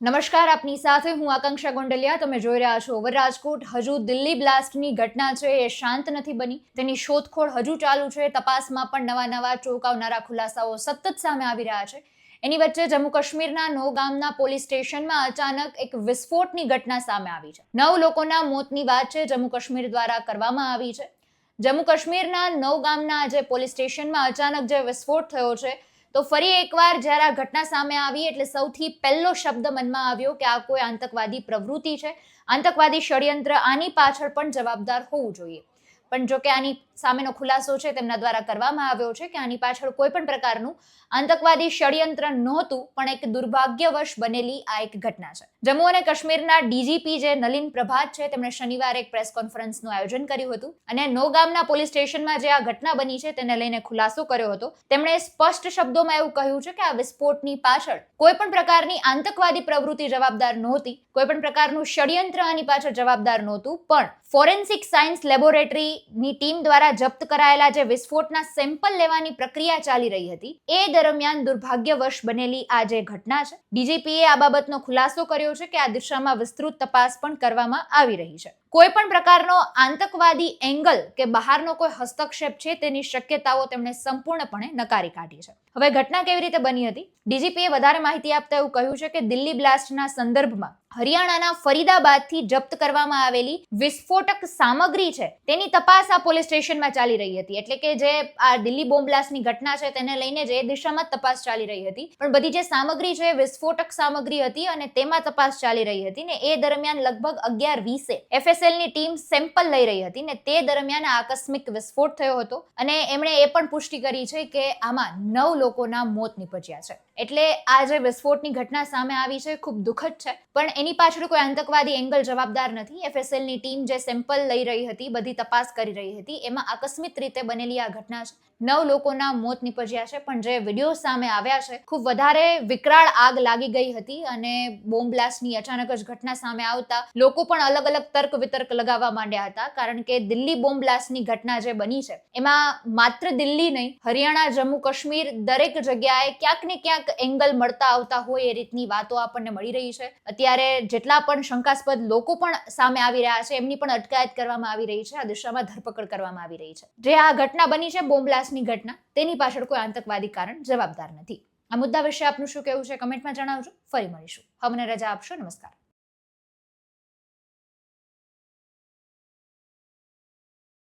નમસ્કાર, આપની સાથે હું આકાંક્ષા ગોંડલિયા. તમે જોઈ રહ્યા છો ઓવર રાજકોટ. હજુ દિલ્હી બ્લાસ્ટની ઘટના છે એ શાંત નથી બની. તેની શોધખોળ હજુ ચાલુ છે. તપાસમાં પણ નવા ચોંકાવનારા ખુલાસાઓ સતત સામે આવી રહ્યા છે. એની વચ્ચે જમ્મુ કાશ્મીરના નૌગામના પોલીસ સ્ટેશનમાં અચાનક એક વિસ્ફોટની ઘટના સામે આવી છે. 9 લોકોના મોતની વાત છે જમ્મુ કાશ્મીર દ્વારા કરવામાં આવી છે. જમ્મુ કાશ્મીરના નૌગામના જે પોલીસ સ્ટેશનમાં અચાનક જે વિસ્ફોટ થયો છે, તો ફરી એકવાર જ્યારે આ ઘટના સામે આવી એટલે સૌથી પહેલો શબ્દ મનમાં આવ્યો કે આ કોઈ આતંકવાદી પ્રવૃત્તિ છે, આતંકવાદી ષડયંત્ર, આની પાછળ પણ જવાબદાર હોવું જોઈએ. પણ જો કે આની સામેનો ખુલાસો છે તેમના દ્વારા કરવામાં આવ્યો છે કે આની પાછળ કોઈ પણ પ્રકારનું આતંકવાદી ષડયંત્ર નહોતું, પણ એક દુર્ભાગ્યવશ બનેલી આ એક ઘટના છે. જમ્મુ અને કાશ્મીરના ડીજીપી જે નલિન પ્રભાત છે તેમણે શનિવારે એક પ્રેસ કોન્ફરન્સનું આયોજન કર્યું હતું અને નૌગામના પોલીસ સ્ટેશનમાં જે આ ઘટના બની છે તેને લઈને ખુલાસો કર્યો હતો. તેમણે સ્પષ્ટ શબ્દોમાં એવું કહ્યું છે કે આ વિસ્ફોટની પાછળ કોઈ પણ પ્રકારની આતંકવાદી પ્રવૃત્તિ જવાબદાર નહોતી, કોઈ પણ પ્રકારનું ષડયંત્ર આની પાછળ જવાબદાર નહોતું, પણ ફોરેન્સિક સાયન્સ લેબોરેટરીની ટીમ દ્વારા જપ્ત કરાયેલા જે વિસ્ફોટના સેમ્પલ લેવાની પ્રક્રિયા ચાલી રહી હતી એ દરમિયાન દુર્ભાગ્યવશ બનેલી આ જે ઘટના છે. ડીજીપીએ આ બાબતનો ખુલાસો કર્યો છે કે આ દિશામાં વિસ્તૃત તપાસ પણ કરવામાં આવી રહી છે. કોઈ પણ પ્રકારનો આતંકવાદી એંગલ કે બહારનો કોઈ હસ્તક્ષેપ છે તેની શક્યતાઓ તેમણે સંપૂર્ણપણે નકારી કાઢી છે. હવે ઘટના કેવી રીતે બની હતી, ડીજીપીએ વધારે માહિતી આપતા એવું કહ્યું છે કે દિલ્હી બ્લાસ્ટના સંદર્ભમાં હરિયાણાના ફરીદાબાદથી જપ્ત કરવામાં આવેલી વિસ્ફોટક સામગ્રી છે તેની તપાસ આ પોલીસ સ્ટેશનમાં ચાલી રહી હતી. એટલે કે જે આ દિલ્હી બોમ્બ બ્લાસ્ટની ઘટના છે તેને લઈને જે દિશામાં તપાસ ચાલી રહી હતી, પણ બધી જે સામગ્રી છે વિસ્ફોટક સામગ્રી હતી અને તેમાં તપાસ ચાલી રહી હતી ને એ દરમિયાન લગભગ 11:20 એફએસએલની ટીમ સેમ્પલ લઈ રહી હતી ને તે દરમિયાન આ આકસ્મિક વિસ્ફોટ થયો હતો અને એમણે એ પણ પુષ્ટિ કરી છે કે આમાં 9 લોકોના મોત નીપજ્યા છે. એટલે આ જે વિસ્ફોટની ઘટના સામે આવી છે ખૂબ દુઃખદ છે, પણ એની પાછળ કોઈ આતંકવાદી એંગલ જવાબદાર નથી. એફએસએલની ટીમ જે સેમ્પલ લઈ રહી હતી, બધી તપાસ કરી રહી હતી, એમાં આકસ્મિક રીતે બનેલી આ ઘટના છે. 9 લોકોના મોત નીપજ્યા છે, પણ જે વિડીયો સામે આવ્યા છે ખૂબ વધારે વિકરાળ આગ લાગી ગઈ હતી અને બોમ્બ બ્લાસ્ટની અચાનક જ ઘટના સામે આવતા લોકો પણ અલગ અલગ તર્ક વિતર્ક લગાવવા માંડ્યા હતા. કારણ કે દિલ્હી બોમ્બ બ્લાસ્ટની ઘટના જે બની છે એમાં માત્ર દિલ્હી નહીં, હરિયાણા, જમ્મુ કાશ્મીર દરેક જગ્યાએ ક્યાંક ને ક્યાંક એંગલ મળતા આવતા હોય એ રીતની વાતો આપણને મળી રહી છે. અત્યારે જેટલા પણ શંકાસ્પદ લોકો પણ સામે આવી રહ્યા છે એમની પણ અટકાયત કરવામાં આવી રહી છે, આ દિશામાં ધરપકડ કરવામાં આવી રહી છે. જે આ ઘટના બની છે બોમ્બ બ્લાસ્ટની ઘટના, તેની પાછળ કોઈ આતંકવાદી કારણ જવાબદાર નથી. આ મુદ્દા વિશે આપનું શું કહેવું છે કમેન્ટમાં જણાવજો. ફરી મળીશું. અમને રજા આપશો. નમસ્કાર.